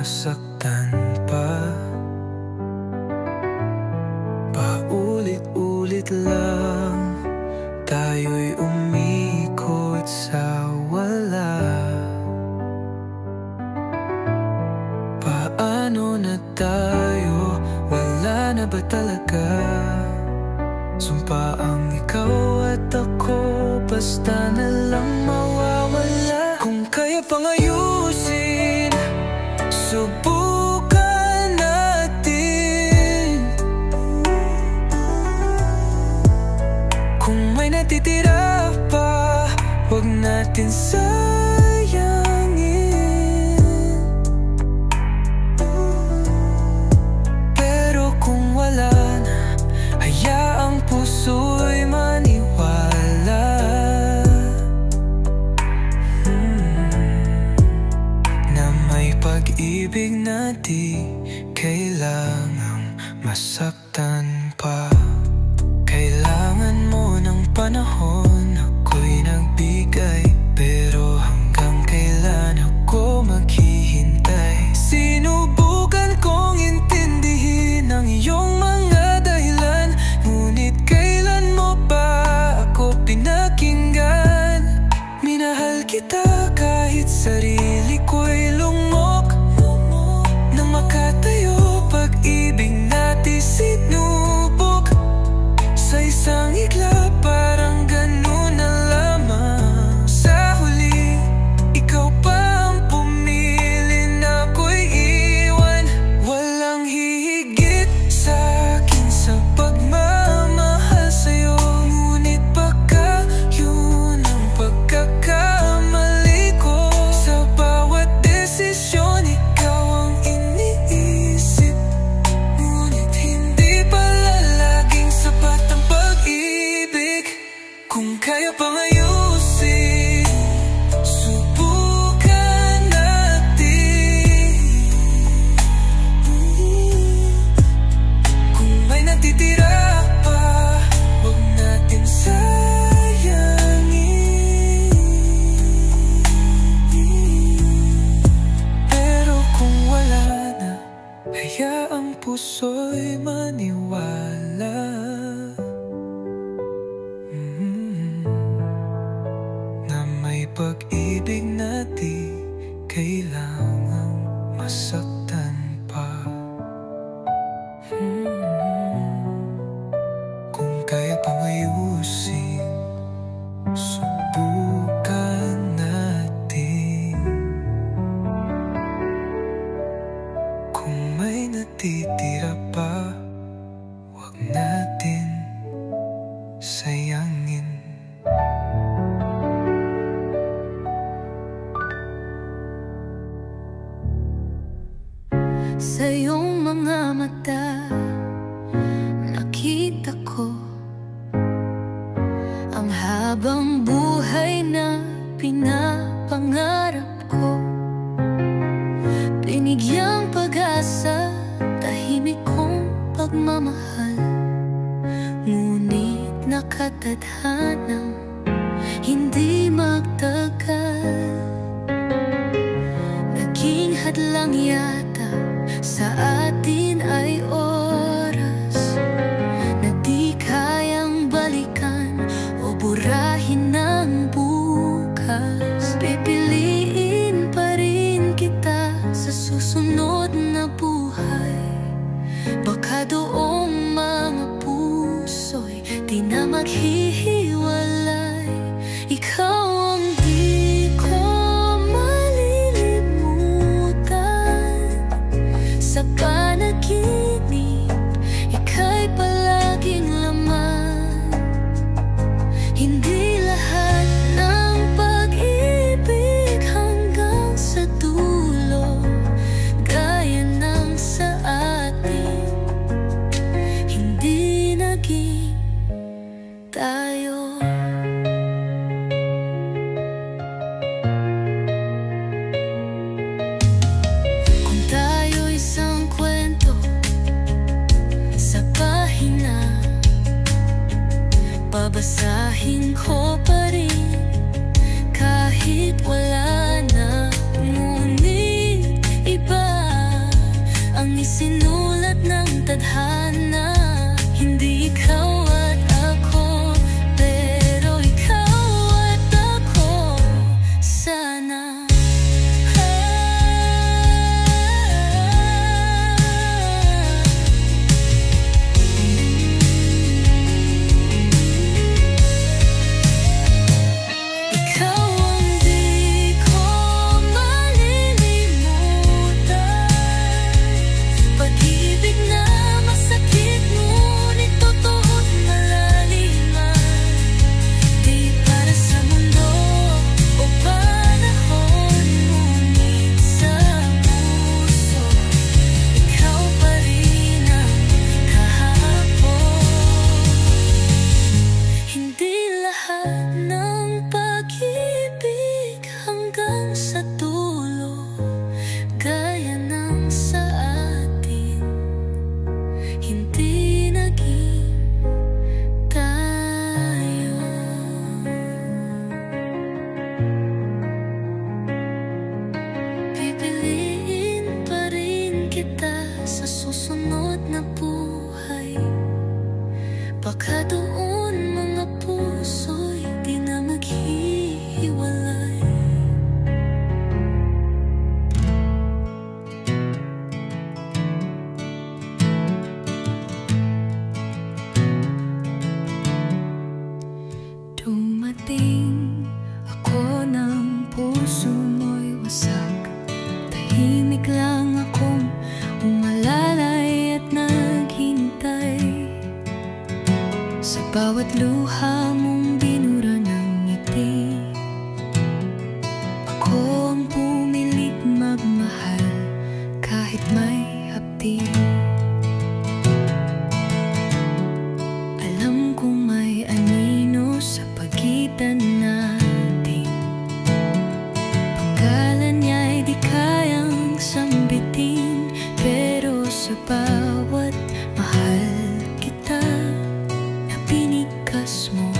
masaktan pa. Paulit-ulit lang tayo'y umikot sa wala. Paano na tayo? Wala na ba talaga? Sumpa ang ikaw at ako, basta na lang mawawala. Kung kaya pang ayusin, subukan natin. Kung may natitira pa, huwag natin sayangin. Pero kung wala na, hayaang puso'y maniwala. Na may pag-ibig na di kailangang masaktan pa. Kailangan mo ng panahon, ako'y nagbigay. Pero hanggang kailan ako maghihintay? Sinubukan kong intindihin ang iyong mga dahilan, ngunit kailan mo ba ako pinakinggan? Minahal kita kahit sarili ko'y lumok. Nang makatayo, pag-ibig natin sinubok. Sa isang iglap, parang ganun na lamang. Sa huli, ikaw pa ang pumili na ako'y iwan. Walang hihigit sa akin sa pagmamahal sa'yo, ngunit baka yun ang pagkakamali ko. Sa bawat desisyon, ikaw ang iniisip, ngunit hindi pala laging sapat ang pag-ibig. Kung kaya pang ayusin, subukan natin. Kung may natitira pa, huwag natin sayangin. Pero kung wala na, hayaang puso'y maniwala. Na may pag-ibig na di kailangang masaktan pa. Kung kaya pang ayusin, subukan natin. Kung may natitira pa, huwag natin sayangin. Sa iyong mga mata, nakita ko ang habang buhay na pinapangarap ko. Binigyang pag-asa, tahimik kong pagmamahal, ngunit nakatadhanang hindi magtagal. Naging hadlang yata sa atin ay oras na di kayang balikan o burahin ng bukas. Pipiliin pa rin kita sa susunod na buhay. Baka doong mga puso'y di na maghihiwalay. Ikaw ang di ko malilimutan sa panaginip. bawat luha mong binura ng ngiti. Ako ang pumiling magmahal kahit may hapdi. Alam kong may anino sa pagitan natin, panggalan niya'y di kayang sambitin. Pero sa bawat mahal kita na pinikas mo,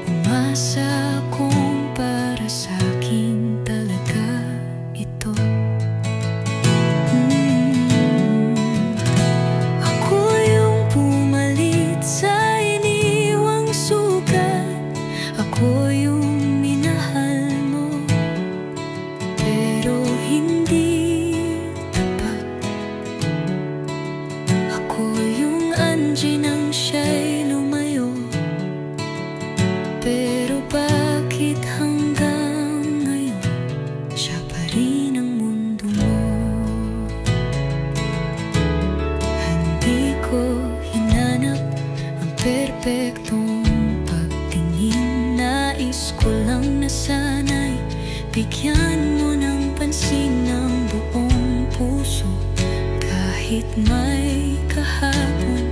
umasa kung para sa'kin talaga ito. Ako yung pumalit sa iniwang sugat, ako yung minahal mo, pero hindi tapat. Ako yung anji nang siya'y lumayo, pero bakit hanggang ngayon siya pa rin ang mundo mo? Hindi ko hinanap ang perpektong pagtingin. Nais ko lang na sana'y bigyan mo ng pansin ng buong puso. Kahit may kahapon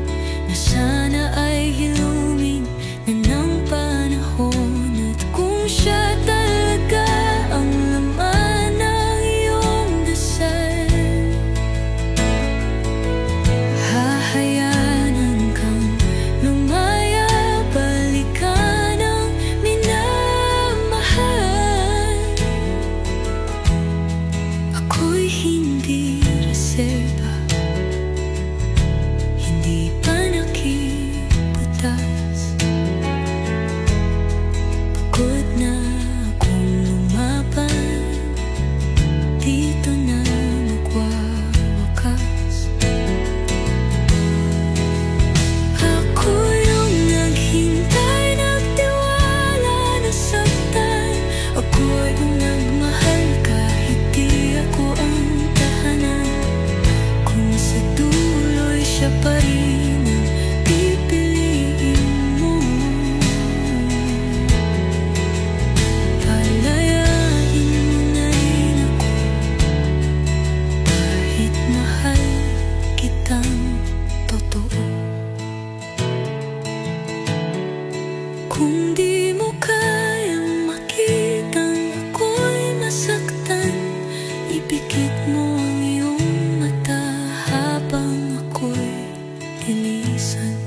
na sana ay hilumin na ng panahon. At kung siya talaga ang laman ng iyong dasal, hahayanan kang lumaya, balikan ang minamahal. Ako'y hindi reserba, hindi pa nakibutas. Pagod na akong lumaban, dito na magwawakas. Ako yung naghintay, nagtiwala, nasaktan. Ako yung nagmahal kahit di ako ang tahanan. Kung sa dulo'y siya pa rin ang pipiliin mo, palayain mo na rin ako kahit mahal kitang totoo. Kung di mo kayang makitang ako'y masaktan, ipikit mo ang iyong mata habang ako'y tilisan.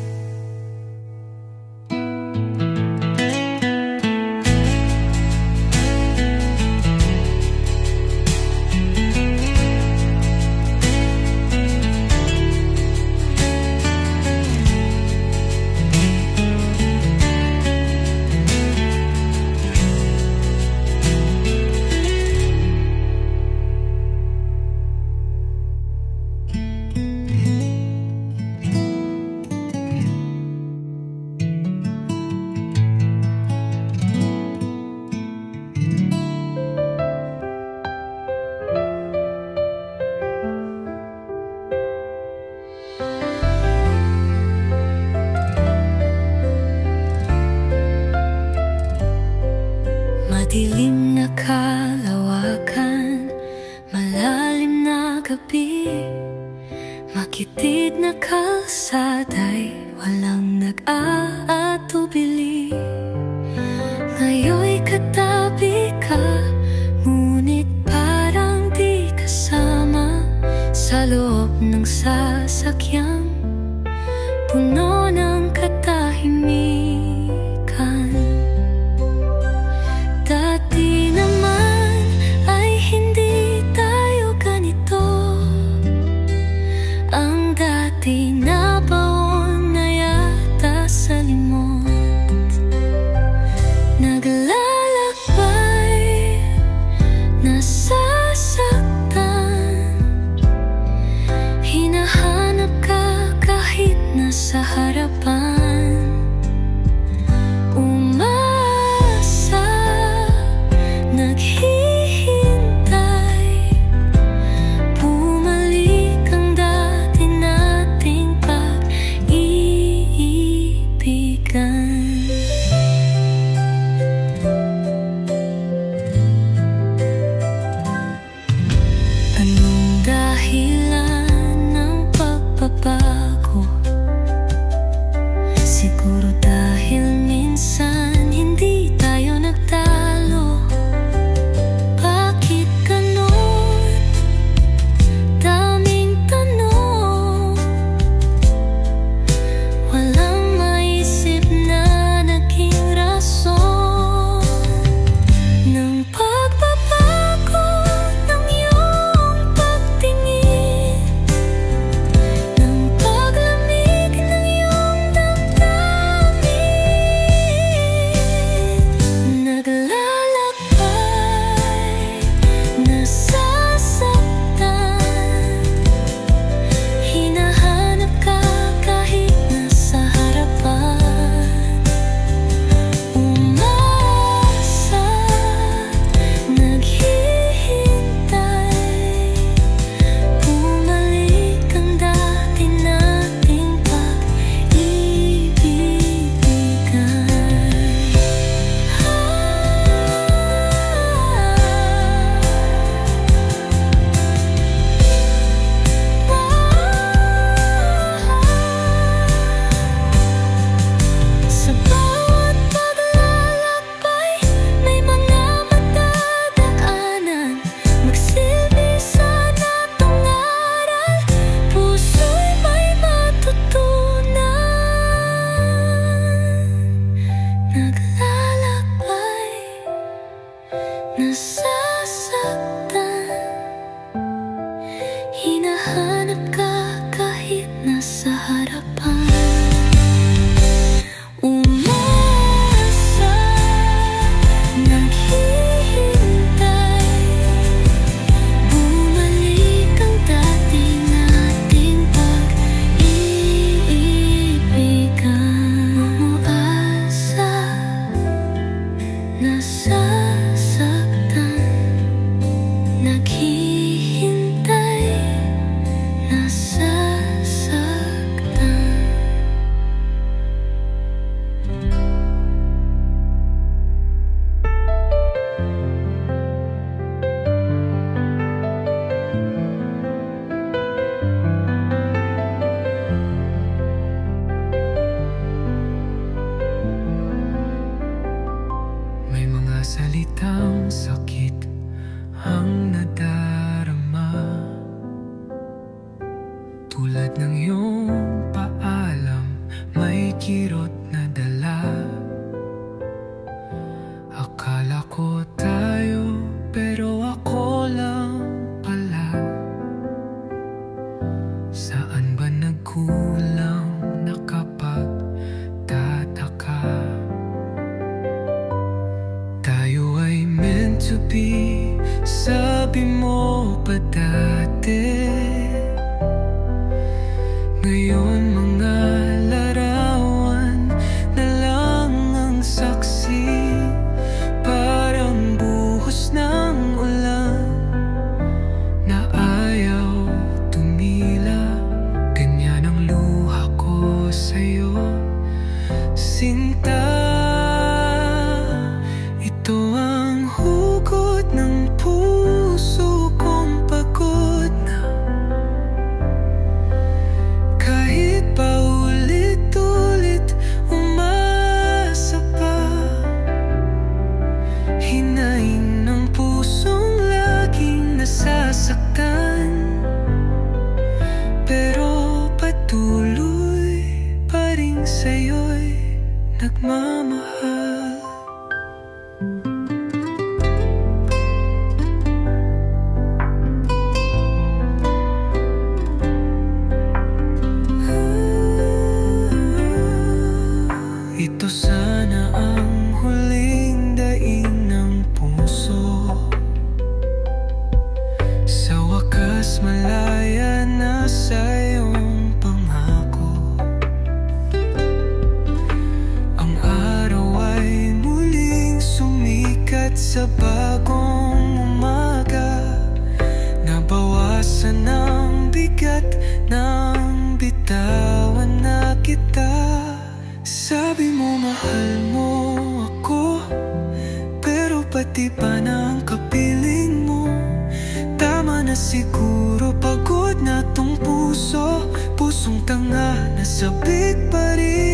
Madilim na kalawakan, malalim na gabi, makitid na kalsada'y walang nag-aatubili. Ngayon'y katabi ka, ngunit parang di kasama sa loob ng sasakyan, puno ng katahimikan. Dati naman ay hindi tayo ganito. Ang dati na baon na yata sa limon. Hanap ka kahit nasa harapan. Umasa, naghihintay. Bumalik ang dati nating pag-iibigan. Umuasa, nasasaktan. Naghihintay, nasasaktan. May mga salitang sakit ang nadarama, tulad ng iyong paalam, may kirot na dala. Akala ko tayo, pero ako lang pala. Saan ba nagkulang nakapagtataka? Tayo ay meant to be, sabi mo pa dati. Ngayon mga larawan na lang ang saksi, parang buhos ng ulan na ayaw tumila. Ganyan ang luha ko sa'yo, sinta. Ito ang hugot ng puso kong pagod na. Kahit paulit-ulit umasa pa, hinaing ng pusong laging nasasaktan. Pero patuloy pa rin sa'yo'y nagmamahal. Ito sana ang huling daing ng puso. Sa wakas malaya na sa iyong pangako. Ang araw ay muling sumikat sa bagong umaga. Nabawasan ang bigat ng bitawan na kita. Sabi mo mahal mo ako, pero pati pa ng kapiling mo. Tama na siguro, pagod na tong puso. Pusong tanga na sabik pa rin.